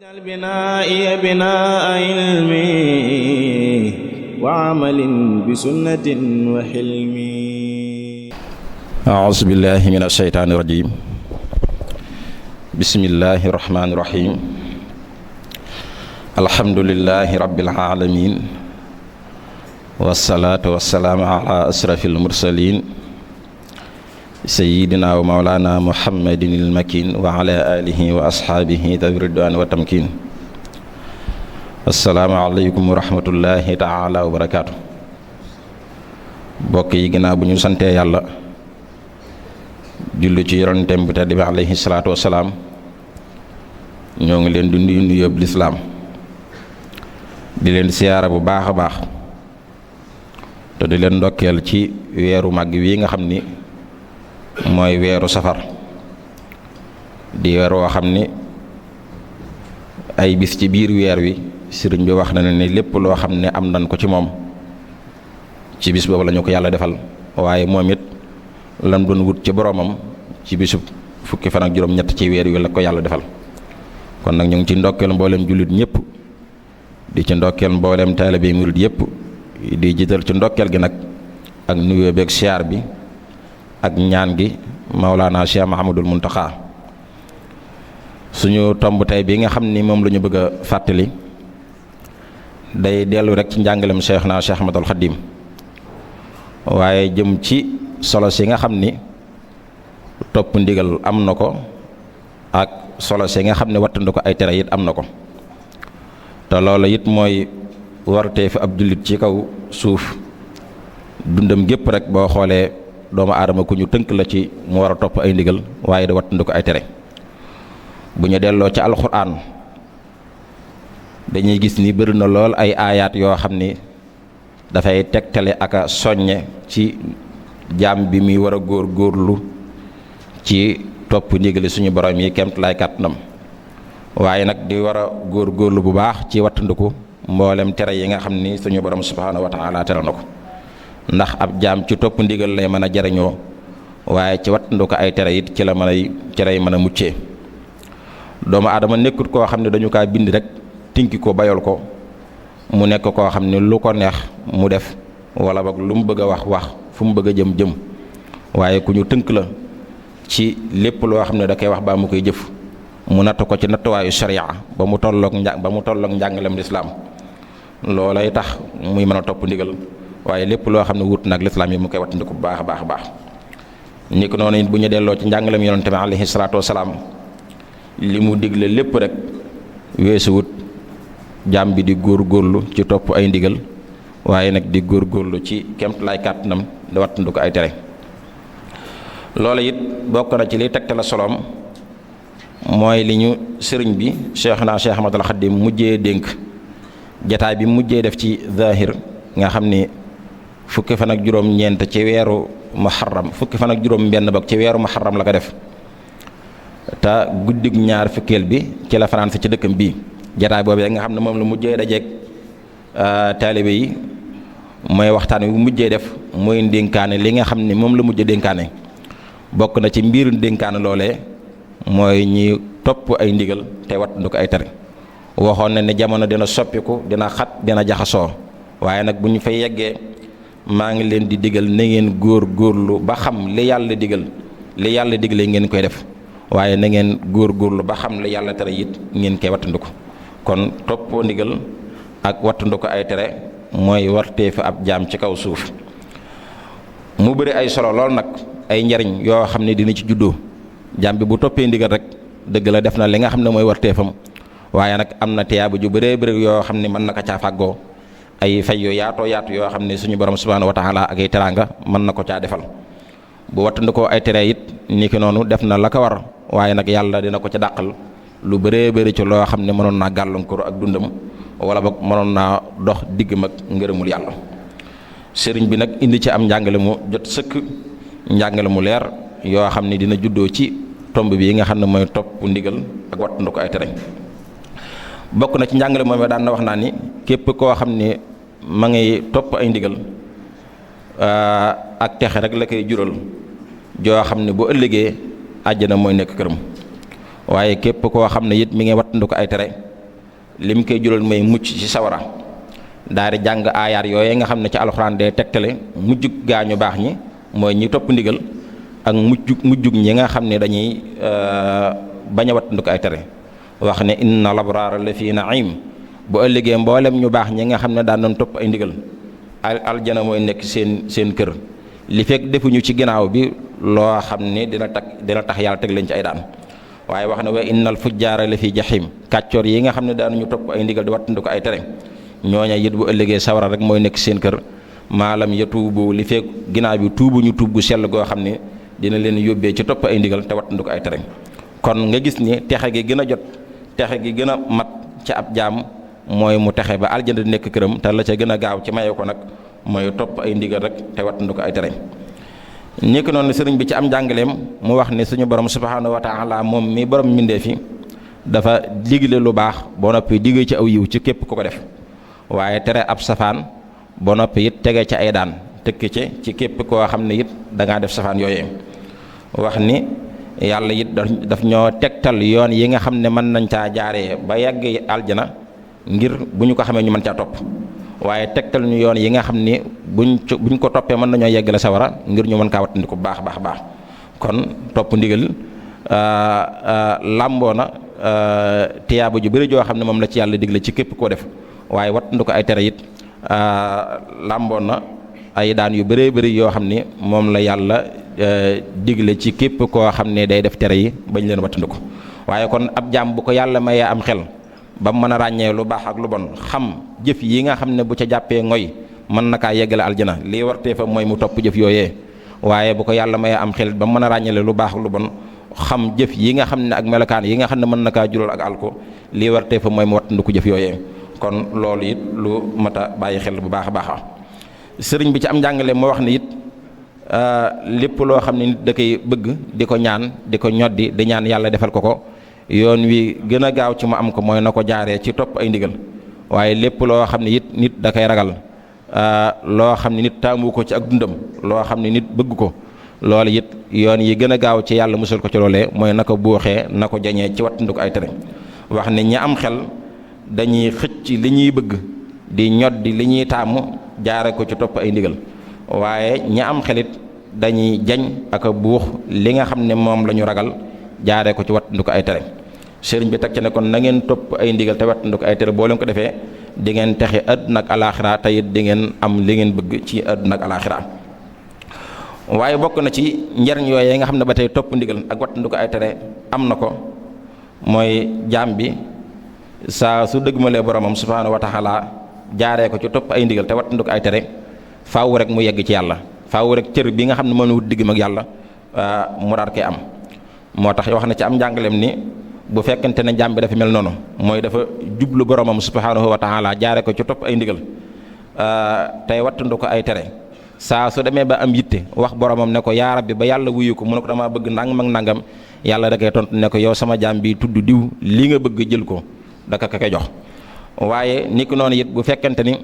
واجعل بنائي بناء علم وعمل بسنة وحلم. أعوذ بالله من الشيطان الرجيم. بسم الله الرحمن الرحيم. الحمد لله رب العالمين والصلاة والسلام على أشرف المرسلين سيدنا ومولانا محمد المكين وعلى آله وأصحابه ذوي الرضوان والتمكين. السلام عليكم ورحمة الله تعالى وبركاته. mbokk yi ginnaaw bu ñu santee yàlla julli ci yonentam bi tedd bi alayhi salaatu wasalaam, ñoo ngi leen di nuyu nuyoob lislaam di leen siyaara bu baax a baax te di leen ndokkeel ci weeru màgg wi nga xam ni mooy weeru safar, di weer woo xam ni ay bis ci biir weer wi sëriñ bi wax na ne lépp loo xam ne am nañ ko ci moom ci bis boobu la ñu ko yàlla defal, waaye moom it lam doon wut ci boroomam ci bisub fukki fan ak juróom-ñett ci weer wi la ko yàlla defal. kon nag ñu ngi ci ndokkeel mbooleem jullit ñëpp, di ci ndokkeel mbooleem taalibe murit yëpp, di jiital ci ndokkeel gi nag ak nuyoo beeg siyaar bi ak ñaan gi Maulana Cheikh Mahamadul Muntaxa. suñu tomb tey bi nga xam ni moom la ñu bëgg a fàttali day dellu rek ci njàngalem Cheikhna Cheikh Ahmadul Xadim, waaye jëm ci solo si nga xam ni topp ndigal am na ko ak solo si nga xam ne wattandu ko ay tere it am na ko, te loolu it mooy wartee fi ab jullit ci kaw suuf dundam gépp rek boo xoolee doomu aadama ku ñu tënk la ci mu war a topp ay ndigal waaye da wattandu ko ay tere. bu ñu delloo ci alxuraan dañuy gis ni bëri na lool ay aayaat yoo xam ni dafay tegtale ak a soññe ci jaam bi muy war a góorlu ci topp ndigali suñu borom yi kemt lay kàttanam, waaye nag di war a góorlu bu baax ci wattandiku mboolem tere yi nga xam ni suñu borom subhaanahu wa taala tere na ko, ndax ab jaam ci topp ndigal lay mën a jariñoo, waaye ci wattandiku ay tere it ci la mën a muccee. doomu aadama nekkut koo xam ne dañu kaa bind rek tinki ko bayol ko mu nekk koo xam ne lu ko neex mu def wala boog lu mu bëgg a wax fu mu bëgg a jëm waaye ku ñu tënk la ci lépp loo xam ne da koy wax baa mu koy jëf mu natt ko ci nattuwaayu sharia ba mu tolloog njàngalem lislaam, loolay tax muy mën a topp ndigal, waaye lépp loo xam ne wut nag lislaam yi mu koy wattandiku bu baax a baax a baax. ni ko noonu it bu ñu delloo ci njàngalem yonente bi alayhi salaatu wasalaam, li mu digle lépp rek weesu wut jaam bi di góorlu ci topp ay ndigal, waaye nag di góorlu ci kemt lay kàttanam da wattandu ko ay tere. loola it bokk na ci liy tegte la soloom mooy li ñu sëriñ bi Cheikhna Cheikh Ahmadul Xadim mujjee dénk jataay bi mujjee def ci zahir nga xam ni fukki fan ak juróom-ñeent ci weeru muharram, fukki fan ak juróom-benn bok ci weeru muharram la ko def, te guddig ñaar fukkeel bi ci la France ci dëkkam bii. jataay boobu nga xam ne moom la mujjee dajeeg taalibe yi mooy waxtaan wi mujjee def mooy dénkaane li nga xam ne moom la mujjee dénkaane. bokk na ci mbiru dénkaane loolee mooy ñi topp ay ndigal te wattandu ko ay tere. waxoon na ne jamono dina soppiku, dina xat, dina jaxasoo, waaye nag bu ñu fay yeggee maa ngi leen di digal na ngeen góorlu ba xam li yàlla digle ngeen koy def, waaye na ngeen góorlu ba xam li yàlla tere it ngeen koy wattandiku. kon topp ndigal ak wattandiku ay tere mooy wartee fi ab jaam ci kaw suuf. mu bëri ay solo lool nag, ay njariñ yoo xam ne dina ci juddoo. jaam bi bu toppee ndigal rek dëgg la def na li nga xam ne mooy warteefam, waaye nag am na tiyaaba ju bëree bëri yoo xam ne mën na ko caa fàggoo, ay fay yu yaatu yoo xam ne suñu borom subhaanahu wa taala ak ay teraanga mën na ko caa defal. bu wattandikoo ay tere it ni ki noonu def na la ko war, waaye nag yàlla dina ko ca dàqal lu bëree bëri ci loo xam ne mënoon naa gàllankoor ak dundam wala boog mënoon naa dox diggam ak ngërëmul yàlla. sëriñ bi nag indi ci am njàngale mu jot sëkk, njàngale mu leer yoo xam ne dina juddoo ci tomb bi nga xam ne mooy topp ndigal ak wattandiku ay tere. bokk na ci njàngale moom daan na wax naa ni képp koo xam ne ma ngay topp ay ndigal ak texe rek la koy jural joo xam ne bu ëllëgee àjjana mooy nekk këram, waaye képp koo xam ne it mi ngi wattandiku ay tere lim koy jural mooy mucc ci sawara. daal di jàng aayaat yooyu nga xam ne ci alxuraan day tegtale mujjug gaañu baax ñi mooy ñi topp ndigal ak mujjug ñi nga xam ne dañuy bañ a wattandiku ay tere. wax ne inna labraara la fi naim bu ëllëgee mboolem ñu baax ñi nga xam ne daan doon topp ay ndigal aljana mooy nekk seen kër li fekk defuñu ci ginnaaw bi loo xam ne dina tax yàlla teg leen ci ay daan. waaye wax ne wa innal fujjaara la fi jahim kàccoor yi nga xam ne daanuñu topp ay ndigal di wattandiku ay tere ñooña it bu ëllëgee sawara rek mooy nekk seen kër maalam ya tuubu li fekk ginnaaw bi tuubuñu tuub gu sell goo xam ne dina leen yóbbee ci topp ay ndigal te wattandiku ay tere. kon nga gis ni texe gi gën a jot texe gi gën a mat ci ab jaam mooy mu texe ba aljana di nekk këram te la ca gën a gaaw ci maye ko nag mooy topp ay ndigal rek te wattandiku ay tere. nekk noonu sëriñ bi ci am njàngaleem mu wax ne suñu borom subhaanahu wa taala moom mi borom mbindeef yi dafa digle lu baax boo noppi digge ci aw yiw ci képp ku ko def waaye tere ab safaan boo noppi it tege ci ay daan tëkk ci képp koo xam ne it da ngaa def safaan yooyee. wax ni yàlla it daf ñoo tegtal yoon yi nga xam ne mën nañ caa jaaree ba yàgg aljana ngir bu ñu ko xamee ñu mën caa topp waaye tegtal ñu yoon yi nga xam ni buñ ko toppee mën nañoo yeggale sawara ngir ñu mën kaa wattandiku baax kon topp ndigal làmboo na tiyaaba ju bëri joo xam ne moom la ci yàlla digle ci képp koo def waaye wattandiku ay tere it làmboo na ay daan yu bëree bëri yoo xam ni moom la yàlla digle ci képp koo xam ne day def tere yi bañ leen wattandiku. waaye kon ab jaam bu ko yàlla mayee am xel ba mu mën a ràññee lu baax ak lu bon xam jëf yi nga xam ne bu ca jàppee ngoy mën na kaa yeggale aljana lii wartee fa mooy mu topp jëf yooyee. waaye bu ko yàlla mayee am xel ba mu mën a ràññale lu baax ak lu bon xam jëf yi nga xam ne ak melokaan yi nga xam ne mën na kaa jural ak alko lii wartee fa mooy mu wattandiku jëf yooyee. kon loolu it lu mat a bàyyi xel bu baax a baax sëriñ bi ci am njàngale moo wax ne it lépp loo xam ne nit da koy bëgg di ko ñaan di ko ñoddi di ñaan yàlla defal ko yoon wi gën a gaaw ci mu am ko mooy na ko jaaree ci topp ay ndigal. waaye lépp loo xam ne it nit da koy ragal loo xam ne nit taamu ko ci ak dundam loo xam ne nit bëgg ko loolu it yoon yi gën a gaaw ci yàlla musal ko ci loolee mooy na ko buuxee na ko jañee ci wattandiku ay tere. wax ne ñi am xel dañuy xëcc li ñuy bëgg di ñoddi li ñuy taamu jaare ko ci topp ay ndigal waaye ñi am xelit dañuy jañ ak a buux li nga xam ne moom la ñu ragal jaare ko ci wattandiku ay tere. sëriñ bi teg ci ne kon na ngeen topp ay ndigal te wattandiku ay tere boo leen ko defee di ngeen texe àdduna ak alaaxira te it di ngeen am li ngeen bëgg ci àdduna ak alaaxira. waaye bokk na ci njariñ yooyu nga xam ne ba tey topp ndigal ak wattandiku ay tere am na ko mooy jaam bi saa su dëggmalee boromam subhaanahu wa taala jaaree ko ci topp ay ndigal te wattandiku ay tere faaw rek mu yegg ci yàlla faaw rek cër bi nga xam ne moom la wut diggam ak yàlla mu daal koy am. moo tax wax na ci am njàngaleem ni bu fekkente ne jaam bi dafa mel noonu mooy dafa jublu boromam subhaanahu wa taala jaaree ko ci topp ay ndigal tey wattandiku ay tere saa su demee ba am yitte wax boromam ne ko yaa rabbi ba yàlla wuyu ko mu ne ko dama bëgg nangam ak nangam yàlla da koy tontu ne ko yow sama jaam bi tudd diw li nga bëgg jël ko da ka koy jox. waaye ni ki noonu it bu fekkente ni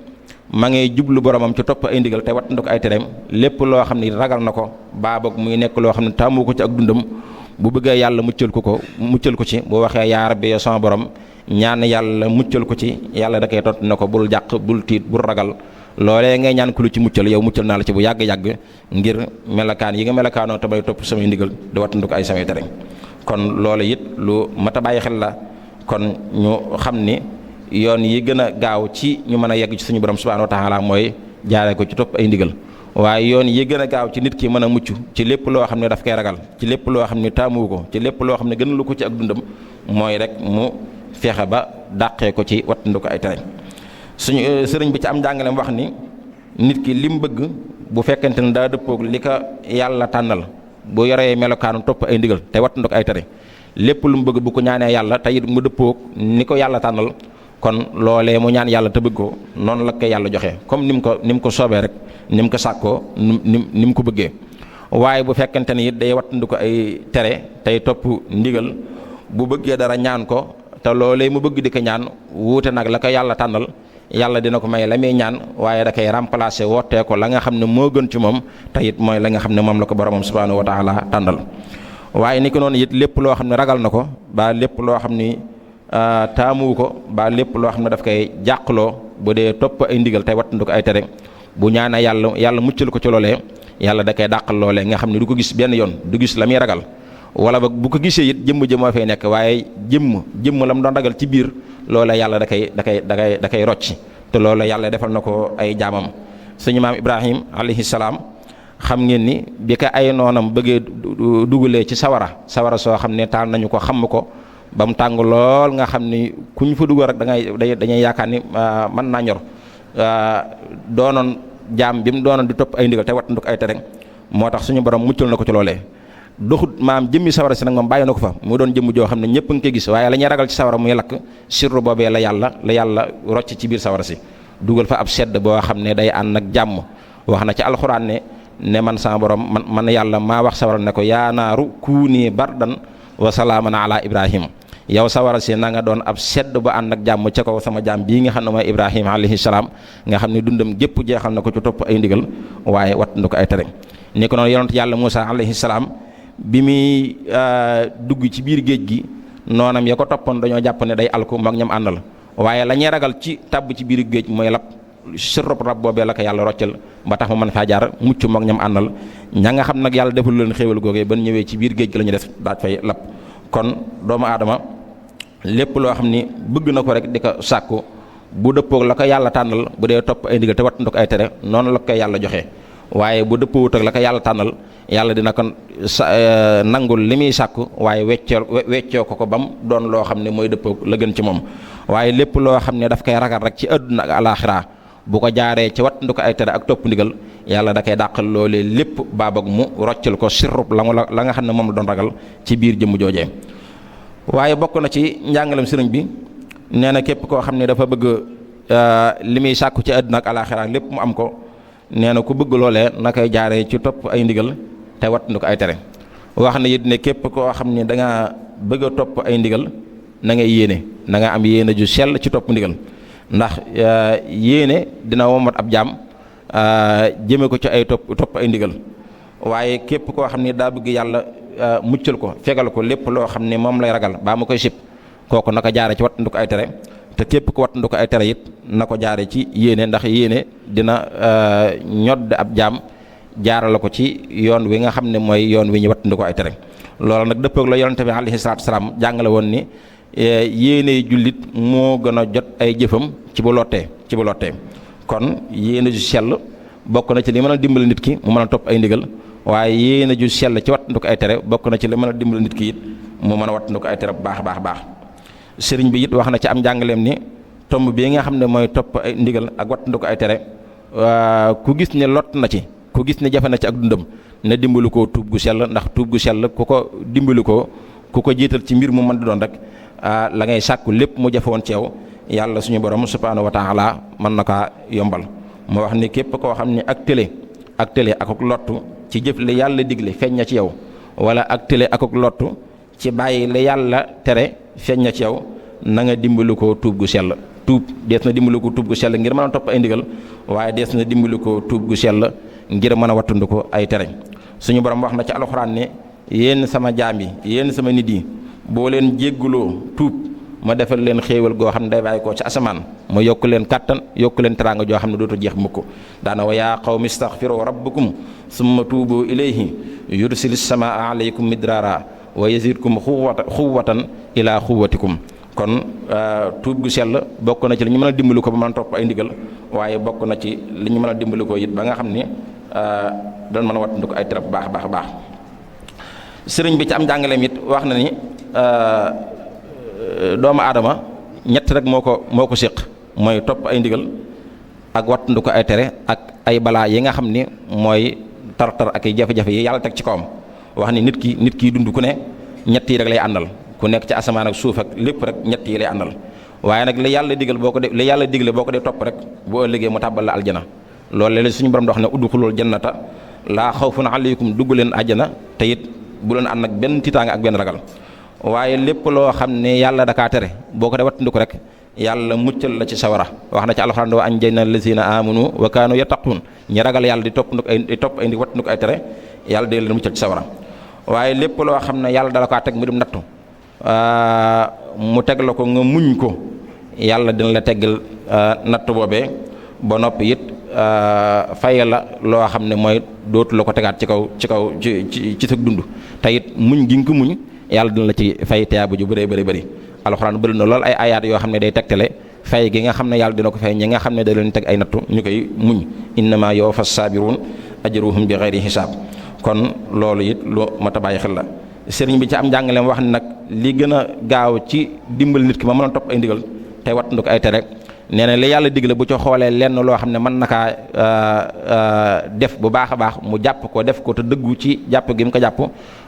ma ngay jublu boromam ci topp ay ndigal te wattandiku ay tereem lépp loo xam ne ragal na ko baa boog muy nekk loo xam ne taamu ko ci ak dundam bu bëggee yàlla muccal ko ci bu waxee yaa rabbi yow sama borom ñaan yàlla muccal ko ci yàlla da koy tontu ne ko bul jàq bul tiit bul ragal loolee ngay ñaan ku lu ci muccal yow muccal naa la ci bu yàgg-yàgg ngir melakaan yi nga melakaanoo te bay topp samay ndigal di wattandiku ay samay tere. kon loolu it lu mat a bàyyi xel la kon ñu xam ni yoon yi gën a gaaw ci ñu mën a yegg ci suñu borom subhanahu wa taala mooy jaaree ko ci topp ay ndigal waaye yoon yi gën a gaaw ci nit ki mën a mucc ci lépp loo xam ne daf koy ragal ci lépp loo xam ne taamu ko ci lépp loo xam ne gën lu ko ci ak dundam mooy rek mu fexe ba dàqee ko ci wattandiku ay tere. suñu sëriñ bi ci am njàngaleem wax ni nit ki lim bëgg bu fekkente ne daa dëppoog li ko yàlla tànnal bu yoree melokaanu topp ay ndigal te wattandiku ay tere lépp lu mu bëgg bu ko ñaanee yàlla te it mu dëppoog ni ko yàlla tànnal kon loolee mu ñaan yàlla te bëgg ko noonu la ko yàlla joxe comme ni mu ko soobee rek ni mu ko sàkkoo ni mu ko bëggee. waaye bu fekkente ni it day wattandiku ay tere tey topp ndigal bu bëggee dara ñaan ko te loolee mu bëgg di ko ñaan wuute nag la ko yàlla tànnal yàlla dina ko may la muy ñaan waaye da koy remplacer wootee ko la nga xam ne moo gën ci moom te it mooy la nga xam ne moom la ko boromam subhanahu wa taala tànnal. waaye ni ko noonu it lépp loo xam ne ragal na ko ba lépp loo xam ni taamuwu ko ba lépp loo xam ne daf koy jàqloo bu dee topp ay ndigal tey wattandu ko ay tere bu ñaanee yàlla muccal ko ci loolee yàlla da koy dàqal loolee nga xam ne du ko gis benn yoon du gis la muy ragal wala ba bu ko gisee it jëmm moo fay nekk waaye jëmm la mu doon ragal ci biir loolee yàlla da koy rocci te loolee yàlla defal na ko ay jaamam. suñu maam Ibrahim alayhi salaam xam ngeen ni bi ko ay noonam bëggee dugalee ci sawara soo xam ne taal nañu ko xam ko ba mu tàng lool nga xam ni ku ñu fa dugal rek dañuy yaakaar ni mën naa ñor doonoon jaam bi mu doonoon di topp ay ndigal te wattandu ko ay tere moo tax suñu borom muccal na ko ci loolee. doxut maam jëmmi sawara si nag moom bàyyi na ko fa mu doon jëmm joo xam ne ñëpp a ngi koy gis waaye la ñuy ragal ci sawara muy lakk sirru boobee la yàlla rocc ci biir sawara si dugal fa ab sedd boo xam ne day ànd ak jàmm. wax na ci alxuraan ne man sama borom man yàlla maa wax sawara ne ko yaa naaru kuuni bardan wa salaaman ala Ibrahima yow sawara si na nga doon ab sedd bu ànd ak jàmm ca kaw sama jaam bii nga xam ne mooy Ibrahima alayhi salaam nga xam ne dundam gépp jeexal na ko ci topp ay ndigal waaye wattandu ko ay tere. ni ko noonu yonent yàlla Muusa alayhi salaam bi muy dugg ci biir géej gi noonam ya ko toppoon dañoo jàpp ne day alku moog ñam àndal waaye la ñuy ragal ci tàbb ci biir géej mooy lab sirop rab boobee la ko yàlla roccal ba tax mu mën faa jaar mucc moog ñam àndal ña nga xam nag yàlla defal leen xéewal googee ban ñëwee ci biir géej gi la ñu def daaj fay lab. kon doomu aadama lépp loo xam ni bëgg na ko rek di ko sàkku bu dëppoog la ko yàlla tànnal bu dee topp ay ndigal te wattandu ko ay tere noonu la ko yàlla joxe waaye bu dëppoowut ak la ko yàlla tànnal yàlla dina ko nangul li muy sàkku waaye weccoo ko ba mu doon loo xam ne mooy dëppoog la gën ci moom. waaye lépp loo xam ne daf koy ragal rek ci àdduna ak alaaxira bu ko jaaree ci wattandu ko ay tere ak topp ndigal yàlla da koy dàqal loolee lépp baabag mu roccal ko sirrub la nga xam ne moom la doon ragal ci biir jëmm joojee. waaye bokk na ci njàngalem sëriñ bi nee na képp koo xam ne dafa bëgg li muy sàkku ci àdduna ak alaaxira lépp mu am ko nee na ku bëgg loolee na koy jaaree ci topp ay ndigal te wattandu ko ay tere. wax na it ne képp koo xam ne da nga bëgg a topp ay ndigal na ngay yéene na nga am yéene ju sell ci topp ndigal ndax yéene dina womat ab jaam jëme ko ci ay topp ay ndigal waaye képp koo xam ne daa bëgg yàlla muccal ko fegal ko lépp loo xam ne moom lay ragal baa ma koy sib kooku na ko jaare ci wattandu ko ay tere te képp ko wattandu ko ay tere it na ko jaare ci yéene ndax yéene dina ñodd ab jaam jaarale ko ci yoon wi nga xam ne mooy yoon wi ñu wattandu ko ay tere. loolu nag dëppoog la yonente bi alayhi salaatu salaam jàngale woon ni yéene jullit moo gën a jot ay jëfam ci bu lottee kon yéene ju sell bokk na ci li mën a dimbali nit ki mu mën a topp ay ndigal waaye yéene ju sell ci wattandu ko ay tere bokk na ci li mën a dimbali nit ki it mu mën a wattandu ko ay tere bu baax sëriñ bi it wax na ci am njàngaleem ni tomb bii nga xam ne mooy topp ay ndigal ak wattandu ko ay tere ku gis ne lott na ci ku gis ne jafe na ci ak dundam ne dimbali ko tuub gu sell ndax tuub gu sell ku ko dimbali ko ku ko jiital ci mbir mu mën di doon rek la ngay sàkku lépp mu jafe woon ci yow yàlla suñu borom subhaanahu wa taala mën na kaa yombal. moo wax ni képp koo xam ne ak télé ak lottu ci jëf li yàlla digle feeñ na ci yow wala ak télé ak lottu ci bàyyi li yàlla tere feeñ na ci yow na nga dimbali ko tuub gu sell. tuub dees na dimbali ko tuub gu sell ngir mën a topp ay ndigal waaye dees na dimbali ko tuub gu sell ngir mën a wattandu ko ay tere. suñu borom wax na ci alxuraan ne yéen sama jaam yi yéen sama nit yi boo leen jégguloo tuub ma defal leen xéewal goo xam ne day bàyyi koo ci asamaan ma yokk leen kàttan yokk leen teraanga joo xam ne dootu jeex mukk daana wa yaa qawmi istaghfiru rabbakum summa tuubu ilayhi yursilis samaa alaykum midraara wa yazidkum xuwwatan ila xuwwatikum. kon tuub gu sell bokk na ci li ñu mën a dimbali ko ba mën a topp ay ndigal waaye bokk na ci li ñu mën a dimbali ko it ba nga xam ni doon mën a wattandu ko ay tere bu baax sëriñ bi ci am njàngaleem it wax na ni doomu aadama ñett rek moo ko séq mooy topp ay ndigal ak wattandu ko ay tere ak ay balaa yi nga xam ni mooy tar-tar ak ay jafe-jafe yi yàlla teg ci kawam. wax ni nit ki dund ku ne ñett yi rek lay àndal ku nekk ci asamaan ak suuf ak lépp rek ñett yi lay àndal waaye nag li yàlla digle boo ko dee topp rek boo ëllëgee mu tàbbal la aljana. loolu léeg-léeg suñu borom dox ne udxulul jannata laa xawfun alaykum dugg leen àjjana te it bu leen ànd ak benn tiitaanga ak benn ragal waaye lépp loo xam ne yàlla dakaa tere boo ko dee wattandiku rek yàlla muccal la ci sawara. wax na ci alxuraan wa anjayna allazina amanu wa kaanu yattaqun ñi ragal yàlla di topp ay wattandiku ay tere yàlla day leen muccal ci sawara waaye lépp loo xam ne yàlla dala kaa teg mu dem nattu mu teg la ko nga muñ ko yàlla dina la teggal natt boobee ba noppi it fay la loo xam ne mooy dootu la ko tegaat ci sa dund te it muñ gi nga ko muñ yàlla dina la ci fay tiyaabu ju bëri alxuraan bëri na lool ay ayaat yoo xam ne day tegtale fay gi nga xam ne yàlla dina ko fay ñi nga xam ne da leen teg ay nattu ñu koy muñ innama yuwaffa saabiruun ajruhum bi xayri hisaab kon loolu it lu mat a bàyyi xel la sëriñ bi ci am njàngaleem wax ne nag li gën a gaaw ci dimbal nit ki ma mën a topp ay ndigal tey wattandu ko ay tere nee na li yàlla digle bu ci xoolee lenn loo xam ne mën na kaa def bu baax a baax mu jàpp ko def ko te dëggu ci jàpp gi mu ko jàpp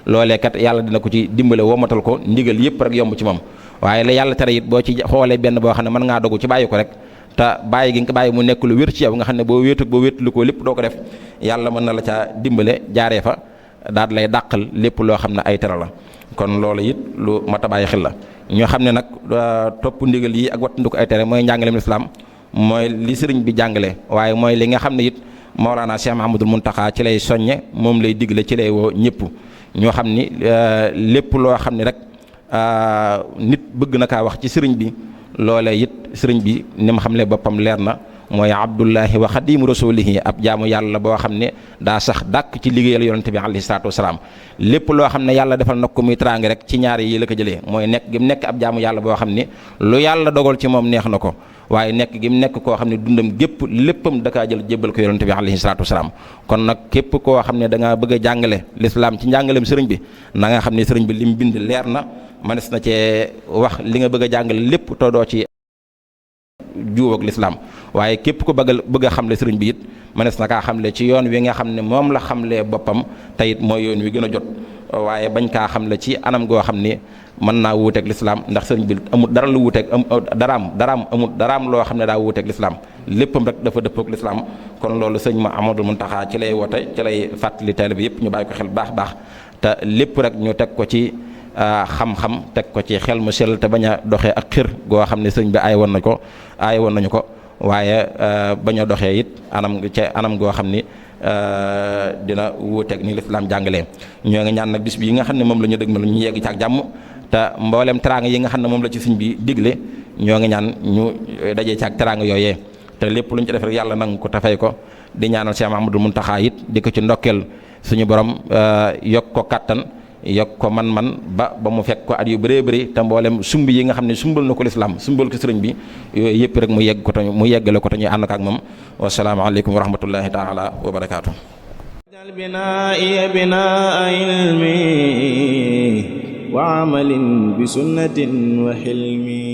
loolee kat yàlla dina ko ci dimbale womatal ko ndigal yëpp rek yomb ci moom waaye la yàlla tere it boo ci xoolee benn boo xam ne mën ngaa dogu ci bàyyi ko rek te bàyyi gi nga ko bàyyi mu nekk lu wér ci yow nga xam ne boo wéetlu ko lépp doo ko def yàlla mën na la caa dimbale jaaree fa daal lay dàqal lépp loo xam ne ay tere la kon loolu it lu mat a bàyyi xel la ñoo xam ne nag topp ndigal yi ak wattandu ko ay tere mooy njàngaleem lislaam mooy li sëriñ bi jàngale waaye mooy li nga xam ne it Mawlana Cheikh Mahamadul Muntaxa ci lay soññe moom lay digle ci lay woo ñëpp ñoo xam ni lépp loo xam ne rek nit bëgg na kaa wax ci sëriñ bi loolee it sëriñ bi ni ma xam le boppam leer na mooy abdullahi wa xadimu rasulihi ab jaamu yàlla boo xam ne daa sax dàkk ci liggéeyal yonente bi alayhi salaatu wasalaam lépp loo xam ne yàlla defal na ko muy teraanga rek ci ñaari yi la ko jëlee mooy nekk gi mu nekk ab jaamu yàlla boo xam ne lu yàlla dogal ci moom neex na ko waaye nekk gi mu nekk koo xam ne dundam gépp léppam dakaa jël jébbal ko yonente bi alayhi salaatu wasalaam kon nag képp koo xam ne da ngaa bëgg a jàngale lislaam ci njàngaleem sëriñ bi na nga xam ne sëriñ bi lim bind leer na mënees na cee wax li nga bëgg a jàngale lépp te doo ci juuw ak lislaam waaye képp ko bëgg a xamle sëriñ bi it mënees na kaa xamle ci yoon wi nga xam ne moom la xamlee boppam te it mooy yoon wi gën a jot waaye bañ kaa xamle ci anam goo xam ni mën naa wuuteeg lislaam ndax sëriñ bi amul dara lu wuuteeg daraam loo xam ne daa wuuteeg lislaam léppam rek dafa dëppook lislaam kon loolu sëñ ma Amadou Muntaxa ci lay woote ci lay fàttali taalibe bi yëpp ñu bàyyi ko xel baax te lépp rek ñu teg ko ci xam-xam teg ko ci xel mu sell te bañ a doxee ak xir goo xam ne sëñ bi aay woon nañu ko waaye bañ a doxee it anam goo xam ni dina wuuteeg ni lislaam jàngalee ñoo ngi ñaan nag bis bi yi nga xam ne moom la ñu dëgmal ñu yegg ci ak jàmm te mboolem teraanga yi nga xam ne moom la ci sëñ bi digle ñoo ngi ñaan ñu dajee ci ak teraanga yooyee te lépp lu ñu ci def rek yàlla nangu ko tafay ko di ñaanal Cheikh Mahamadul Muntaxa it di ko ci ndokkeel suñu borom yokk ko kattan yokk ko man ba mu fekk ko at yu bëree bëri te mboolem sumb yi nga xam ne sumbal na ko lislaam sumbal ko sëriñ bi yooyu yëpp rek mu yeggale ko te ñu ànd ak moom wassalaamu aleykum wa rahmatullahi taala wa barakaatu binaa'i binaa'a ilmi wa amalin bi sunnatin wa hilmi